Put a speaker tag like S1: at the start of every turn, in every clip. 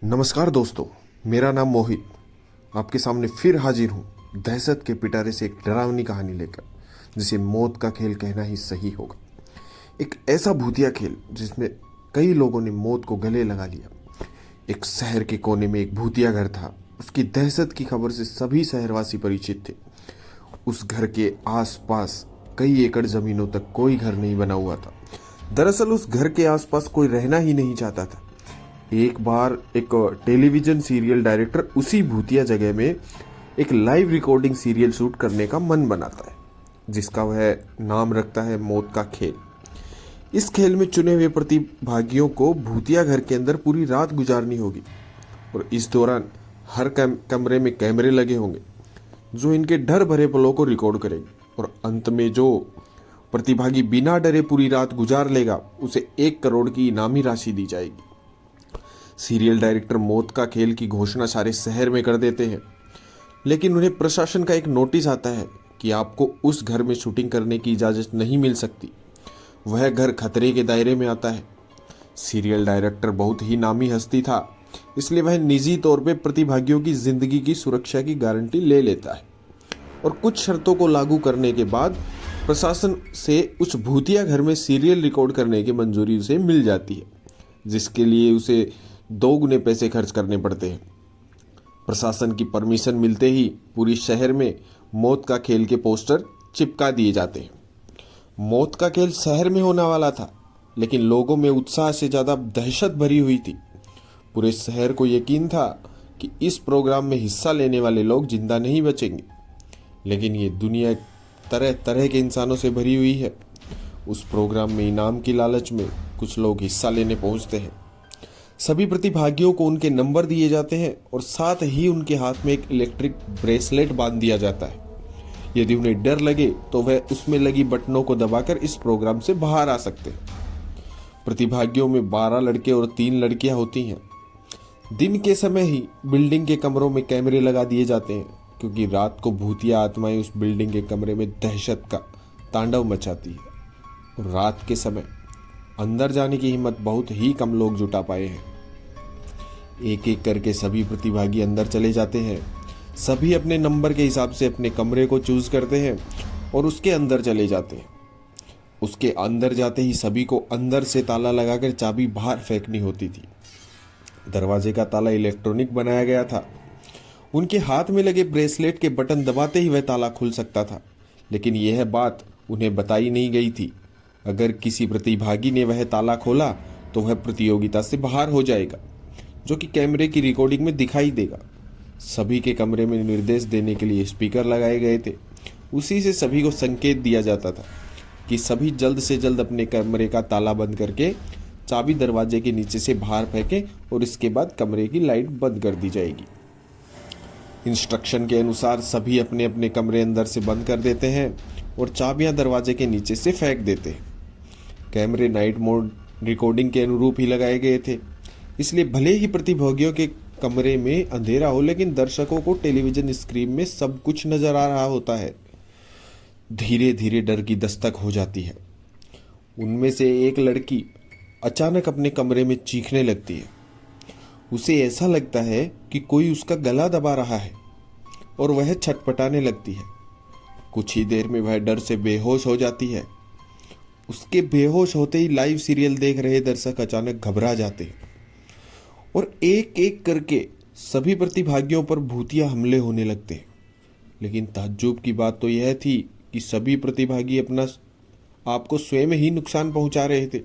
S1: नमस्कार दोस्तों, मेरा नाम मोहित आपके सामने फिर हाजिर हूँ दहशत के पिटारे से एक डरावनी कहानी लेकर, जिसे मौत का खेल कहना ही सही होगा। एक ऐसा भूतिया खेल जिसमें कई लोगों ने मौत को गले लगा लिया। एक शहर के कोने में एक भूतिया घर था। उसकी दहशत की खबर से सभी शहरवासी परिचित थे। उस घर के आसपास कई एकड़ जमीनों तक कोई घर नहीं बना हुआ था। दरअसल उस घर के आसपास कोई रहना ही नहीं चाहता था। एक बार एक टेलीविजन सीरियल डायरेक्टर उसी भूतिया जगह में एक लाइव रिकॉर्डिंग सीरियल शूट करने का मन बनाता है, जिसका वह नाम रखता है मौत का खेल। इस खेल में चुने हुए प्रतिभागियों को भूतिया घर के अंदर पूरी रात गुजारनी होगी और इस दौरान हर कमरे में कैमरे लगे होंगे जो इनके डर भरे पलों को रिकॉर्ड करेंगे। और अंत में जो प्रतिभागी बिना डरे पूरी रात गुजार लेगा उसे 1 करोड़ की इनामी राशि दी जाएगी। सीरियल डायरेक्टर मौत का खेल की घोषणा सारे शहर में कर देते हैं, लेकिन उन्हें प्रशासन का एक नोटिस आता है कि आपको उस घर में शूटिंग करने की इजाज़त नहीं मिल सकती। वह घर खतरे के दायरे में आता है। सीरियल डायरेक्टर बहुत ही नामी हस्ती था, इसलिए वह निजी तौर पे प्रतिभागियों की जिंदगी की सुरक्षा की गारंटी ले लेता है और कुछ शर्तों को लागू करने के बाद प्रशासन से उस भूतिया घर में सीरियल रिकॉर्ड करने की मंजूरी उसे मिल जाती है, जिसके लिए उसे 2 गुने पैसे खर्च करने पड़ते हैं। प्रशासन की परमिशन मिलते ही पूरी शहर में मौत का खेल के पोस्टर चिपका दिए जाते हैं। मौत का खेल शहर में होने वाला था, लेकिन लोगों में उत्साह से ज़्यादा दहशत भरी हुई थी। पूरे शहर को यकीन था कि इस प्रोग्राम में हिस्सा लेने वाले लोग जिंदा नहीं बचेंगे, लेकिन ये दुनिया तरह तरह के इंसानों से भरी हुई है। उस प्रोग्राम में इनाम की लालच में कुछ लोग हिस्सा लेने पहुंचते हैं। सभी प्रतिभागियों को उनके नंबर दिए जाते हैं और साथ ही उनके हाथ में एक इलेक्ट्रिक ब्रेसलेट बांध दिया जाता है। यदि उन्हें डर लगे तो वह उसमें लगी बटनों को दबाकर इस प्रोग्राम से बाहर आ सकते हैं। प्रतिभागियों में 12 लड़के और 3 लड़कियां होती हैं। दिन के समय ही बिल्डिंग के कमरों में कैमरे लगा दिए जाते हैं, क्योंकि रात को भूतिया आत्माएं उस बिल्डिंग के कमरे में दहशत का तांडव मचाती है और रात के समय अंदर जाने की हिम्मत बहुत ही कम लोग जुटा पाए हैं। एक एक करके सभी प्रतिभागी अंदर चले जाते हैं। सभी अपने नंबर के हिसाब से अपने कमरे को चूज करते हैं और उसके अंदर चले जाते हैं। उसके अंदर जाते ही सभी को अंदर से ताला लगाकर चाबी बाहर फेंकनी होती थी। दरवाजे का ताला इलेक्ट्रॉनिक बनाया गया था। उनके हाथ में लगे ब्रेसलेट के बटन दबाते ही वह ताला खुल सकता था, लेकिन यह बात उन्हें बताई नहीं गई थी। अगर किसी प्रतिभागी ने वह ताला खोला तो वह प्रतियोगिता से बाहर हो जाएगा, जो कि कैमरे की रिकॉर्डिंग में दिखाई देगा। सभी के कमरे में निर्देश देने के लिए स्पीकर लगाए गए थे। उसी से सभी को संकेत दिया जाता था कि सभी जल्द से जल्द अपने कमरे का ताला बंद करके चाबी दरवाजे के नीचे से बाहर फेंकें और इसके बाद कमरे की लाइट बंद कर दी जाएगी। इंस्ट्रक्शन के अनुसार सभी अपने अपने कमरे अंदर से बंद कर देते हैं और चाबियां दरवाजे के नीचे से फेंक देते हैं। कैमरे नाइट मोड रिकॉर्डिंग के अनुरूप ही लगाए गए थे, इसलिए भले ही प्रतिभागियों के कमरे में अंधेरा हो, लेकिन दर्शकों को टेलीविजन स्क्रीन में सब कुछ नजर आ रहा होता है। धीरे धीरे डर की दस्तक हो जाती है। उनमें से एक लड़की अचानक अपने कमरे में चीखने लगती है। उसे ऐसा लगता है कि कोई उसका गला दबा रहा है और वह छटपटाने लगती है। कुछ ही देर में वह डर से बेहोश हो जाती है। उसके बेहोश होते ही लाइव सीरियल देख रहे दर्शक अचानक घबरा जाते हैं और एक एक करके सभी प्रतिभागियों पर भूतिया हमले होने लगते हैं। लेकिन ताज्जुब की बात तो यह थी कि सभी प्रतिभागी अपना आपको स्वयं ही नुकसान पहुंचा रहे थे।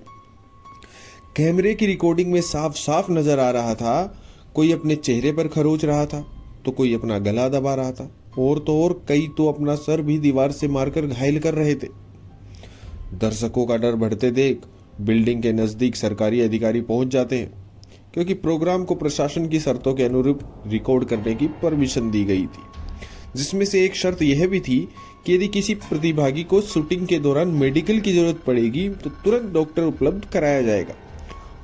S1: कैमरे की रिकॉर्डिंग में साफ साफ नजर आ रहा था, कोई अपने चेहरे पर खरोच रहा था तो कोई अपना गला दबा रहा था, और तो और कई तो अपना सर भी दीवार से मारकर घायल कर रहे थे। दर्शकों का डर बढ़ते देख बिल्डिंग के नजदीक सरकारी अधिकारी पहुंच जाते हैं, क्योंकि प्रोग्राम को प्रशासन की शर्तों के अनुरूप रिकॉर्ड करने की परमिशन दी गई थी, जिसमें से एक शर्त यह भी थी कि यदि किसी प्रतिभागी को शूटिंग के दौरान मेडिकल की जरूरत पड़ेगी तो तुरंत डॉक्टर उपलब्ध कराया जाएगा।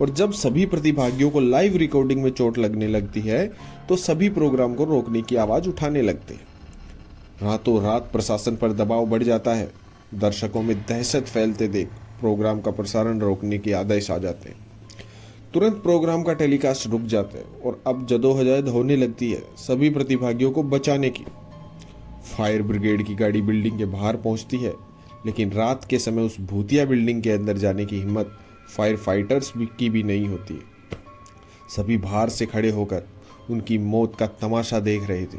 S1: और जब सभी प्रतिभागियों को लाइव रिकॉर्डिंग में चोट लगने लगती है तो सभी प्रोग्राम को रोकने की आवाज उठाने लगते हैं। रातों रात प्रशासन पर दबाव बढ़ जाता है। दर्शकों में दहशत फैलते देख प्रोग्राम का प्रसारण रोकने के आदेश आ जाते हैं। तुरंत प्रोग्राम का टेलीकास्ट रुक जाता है और अब जदोजहद होने लगती है सभी प्रतिभागियों को बचाने की। फायर ब्रिगेड की गाड़ी बिल्डिंग के बाहर पहुंचती है, लेकिन रात के समय उस भूतिया बिल्डिंग के अंदर जाने की हिम्मत फायर फाइटर्स की भी नहीं होती है। सभी बाहर से खड़े होकर उनकी मौत का तमाशा देख रहे थे,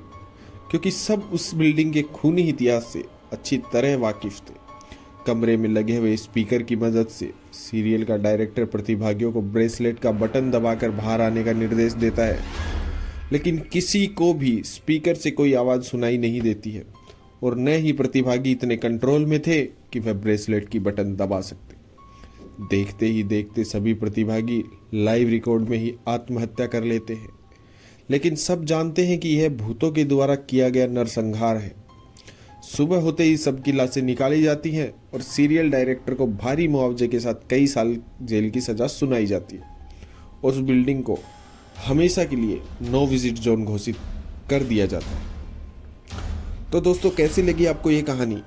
S1: क्योंकि सब उस बिल्डिंग के खूनी इतिहास से अच्छी तरह वाकिफ थे। कमरे में लगे हुए स्पीकर की मदद से सीरियल का डायरेक्टर प्रतिभागियों को ब्रेसलेट का बटन दबाकर बाहर आने का निर्देश देता है, लेकिन किसी को भी स्पीकर से कोई आवाज़ सुनाई नहीं देती है और न ही प्रतिभागी इतने कंट्रोल में थे कि वह ब्रेसलेट की बटन दबा सकते। देखते ही देखते सभी प्रतिभागी लाइव रिकॉर्ड में ही आत्महत्या कर लेते हैं, लेकिन सब जानते हैं कि यह भूतों के द्वारा किया गया नरसंहार है। सुबह होते ही सबकी लाशें निकाली जाती हैं और सीरियल डायरेक्टर को भारी मुआवजे के साथ कई साल जेल की सज़ा सुनाई जाती है। उस बिल्डिंग को हमेशा के लिए नो विजिट जोन घोषित कर दिया जाता है। तो दोस्तों, कैसी लगी आपको ये कहानी?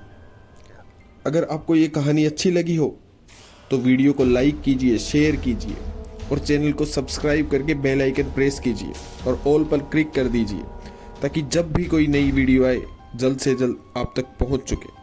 S1: अगर आपको ये कहानी अच्छी लगी हो तो वीडियो को लाइक कीजिए, शेयर कीजिए और चैनल को सब्सक्राइब करके बेल आइकन प्रेस कीजिए और ऑल पर क्लिक कर दीजिए, ताकि जब भी कोई नई वीडियो आए जल्द से जल्द आप तक पहुंच चुके।